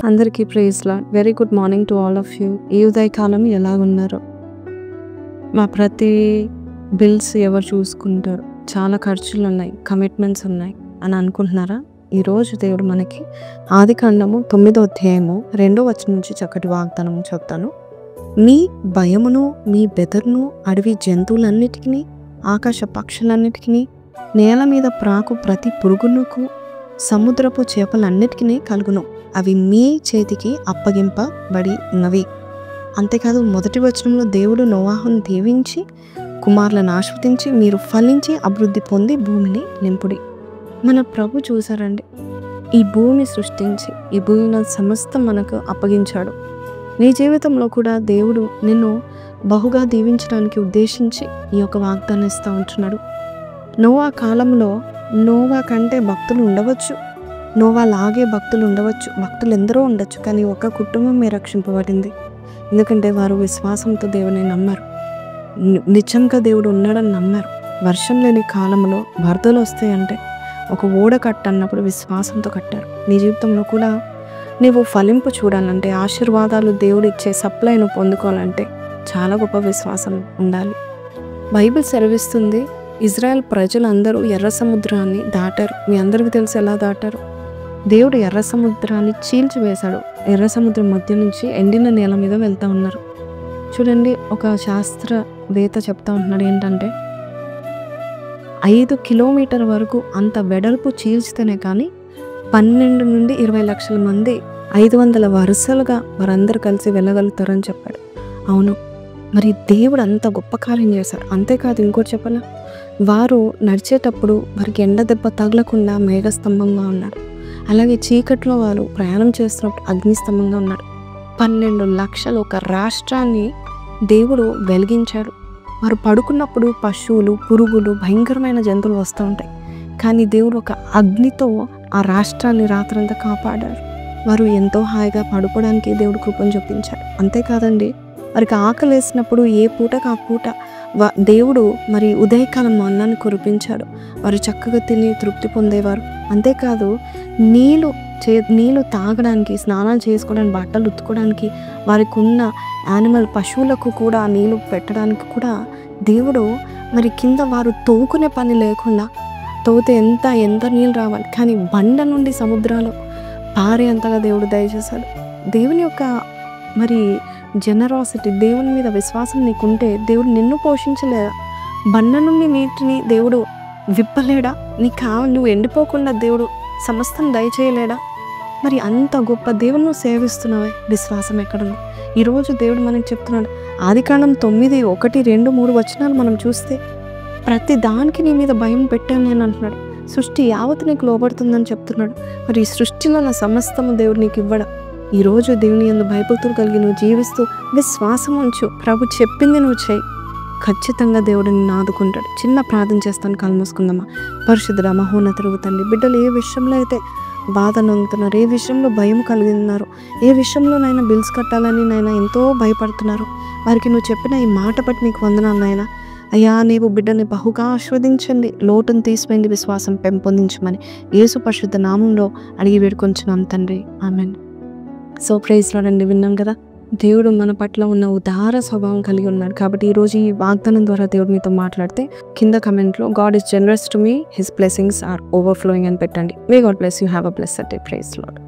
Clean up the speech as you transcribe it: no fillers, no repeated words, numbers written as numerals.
అందరికీ praise lord. Very good morning to all of you. ఈ ఉదయకాలం ఎలాగున్నారు? మా ప్రతి బిల్స్ ఎవరు చూసుకుంటారు? చాలా ఖర్చులు ఉన్నాయి, కమిట్మెంట్స్ ఉన్నాయి అని అనుకుంటున్నారా? ఈరోజు దేవుడు మనకి ఆదికాండము 9వ అధ్యాయము 2వ వచనం నుంచి చక్కటి వాగ్దానం చెప్తాను. మీ భయమును, మీ బెదరును అడవి జంతువులన్నిటికీ, ఆకాశ పక్షులన్నిటికీ, నేల మీద ప్రాకు ప్రతి పురుగులకు, సముద్రపు చేపలన్నిటికీ కలుగును. అవి మీ చేతికి అప్పగింపబడి ఉన్నవి. అంతేకాదు, మొదటి వచనంలో దేవుడు నోవాహును దీవించి కుమారులను ఆశీర్వదించి, మీరు ఫలించి అభివృద్ధి పొంది భూమిని నింపుడి. మన ప్రభు చూసారండి, ఈ భూమి సృష్టించి ఈ భూమిని సమస్తం మనకు అప్పగించాడు. నీ జీవితంలో కూడా దేవుడు నిన్ను బహుగా దీవించడానికి ఉద్దేశించి ఈ యొక్క వాగ్దానం ఇస్తూ ఉంటున్నాడు. నోవా కాలంలో నోవా కంటే భక్తులు ఉండవచ్చు, నోవా లాగే భక్తులు ఉండవచ్చు, భక్తులు ఎందరో ఉండొచ్చు, కానీ ఒక కుటుంబమే రక్షింపబడింది. ఎందుకంటే వారు విశ్వాసంతో దేవుని నమ్మారు, నిజంగా దేవుడు ఉన్నాడని నమ్మారు. వర్షం లేని కాలంలో వరదలు వస్తాయంటే ఒక ఓడ కట్టన్నప్పుడు విశ్వాసంతో కట్టారు. నీ జీవితంలో కూడా నీవు ఫలింపు చూడాలంటే, ఆశీర్వాదాలు దేవుడు ఇచ్చే సప్లైను పొందుకోవాలంటే చాలా గొప్ప విశ్వాసం ఉండాలి. బైబిల్ సెలవిస్తుంది, ఇజ్రాయెల్ ప్రజలందరూ ఎర్ర సముద్రాన్ని దాటారు. మీ అందరికీ తెలిసి ఎలా దాటారు? దేవుడు ఎర్ర సముద్రాన్ని చీల్చివేశాడు. ఎర్ర సముద్రం మధ్య నుంచి ఎండిన నేల మీద వెళ్తూ ఉన్నారు. చూడండి, ఒక శాస్త్రవేత్త చెప్తా ఉంటున్నాడు ఏంటంటే, 5 కిలోమీటర్ వరకు అంత వెడల్పు చీల్చితేనే కానీ 12 నుండి 20 లక్షల మంది 500 వరుసలుగా వారందరూ కలిసి వెళ్ళగలుగుతారని చెప్పాడు. అవును, మరి దేవుడు అంత గొప్ప కార్యం చేశారు. అంతేకాదు, ఇంకోటి చెప్పాలా, వారు నడిచేటప్పుడు వారికి ఎండ దెబ్బ తగలకుండా మేఘస్తంభంగా ఉన్నాడు. అలాగే చీకట్లో వారు ప్రయాణం చేస్తున్నప్పుడు అగ్నిస్తంభంగా ఉన్నాడు. 12 లక్షలు ఒక రాష్ట్రాన్ని దేవుడు వెలిగించాడు. వారు పడుకున్నప్పుడు పశువులు, పురుగులు, భయంకరమైన జంతువులు వస్తూ ఉంటాయి, కానీ దేవుడు ఒక అగ్నితో ఆ రాష్ట్రాన్ని రాత్రంతా కాపాడారు. వారు ఎంతో హాయిగా పడుకోవడానికి దేవుడు కృపను చూపించాడు. అంతేకాదండి, వారికి ఆకలి వేసినప్పుడు ఏ పూటకు ఆ పూట దేవుడు మరి ఉదయకాలం అన్నాన్ని కురిపించాడు. వారు చక్కగా తిని తృప్తి పొందేవారు. అంతేకాదు, నీళ్ళు తాగడానికి, స్నానాలు చేసుకోవడానికి, బట్టలు ఉతుకోవడానికి, వారికి ఉన్న పశువులకు కూడా నీళ్ళు పెట్టడానికి కూడా దేవుడు మరి కింద వారు తోకునే పని లేకుండా, తోతే ఎంత నీళ్ళు రావాలి, కానీ బండ నుండి సముద్రాలు పారే అంతగా దేవుడు దయచేశాడు. దేవుని యొక్క మరి జనరాసిటీ, దేవుని మీద విశ్వాసం నీకుంటే దేవుడు నిన్ను పోషించలేదా? బండ నుండి నీటిని దేవుడు విప్పలేడా? నువ్వు ఎండిపోకుండా దేవుడు సమస్తం దయచేయలేడా? మరి అంత గొప్ప దేవుని సేవిస్తున్నావే, విశ్వాసం ఎక్కడుంది? ఈరోజు దేవుడు మనకి చెప్తున్నాడు, ఆదికాండం 9, 1, 2, 3 వచనాలు మనం చూస్తే ప్రతి దానికి నీ మీద భయం పెట్టాను నేను అంటున్నాడు. సృష్టి యావత్ నీకు లోబడుతుందని చెప్తున్నాడు. మరి ఈ సృష్టిలో నా సమస్తము దేవుడు నీకు ఇవ్వడా? ఈరోజు దేవుని యందు భయభక్తులు కలిగి నువ్వు జీవిస్తూ విశ్వాసం ఉంచు. ప్రభు చెప్పింది నువ్వు చేయి, ఖచ్చితంగా దేవుడు నిన్ను ఆదుకుంటాడు. చిన్న ప్రార్థన చేస్తాను, కళ్ళు మూసుకుందామా. పరిశుద్ధుడా, మహోన్నతుడు తండ్రి, బిడ్డలు ఏ విషయంలో అయితే బాధ నొందుతున్నారు, ఏ విషయంలో భయం కలిగిస్తున్నారు, ఏ విషయంలో నైనా బిల్స్ కట్టాలని నైనా ఎంతో భయపడుతున్నారు, వారికి నువ్వు చెప్పిన ఈ మాట బట్టి నీకు వందనాలు నాయనా. అయ్యా, నీవు బిడ్డని బహుగా ఆస్వాదించండి, లోటును తీసిపోయింది, విశ్వాసం పెంపొందించమని యేసు పరిశుద్ధ నామంలో అడిగి వేడుకొంచున్నాం తండ్రి, ఆమేన్. సో ప్రైజ్ లార్డ్ అండి. విన్నాం కదా, దేవుడు మన పట్ల ఉన్న ఉదార స్వభావం కలిగి ఉన్నాడు. కాబట్టి ఈరోజు ఈ వాగ్దానం ద్వారా దేవుడు మీతో మాట్లాడితే కింద కమెంట్లో God is generous to me, his blessings are overflowing అని పెట్టండి. May God bless you. Have a blessed day. Praise lord.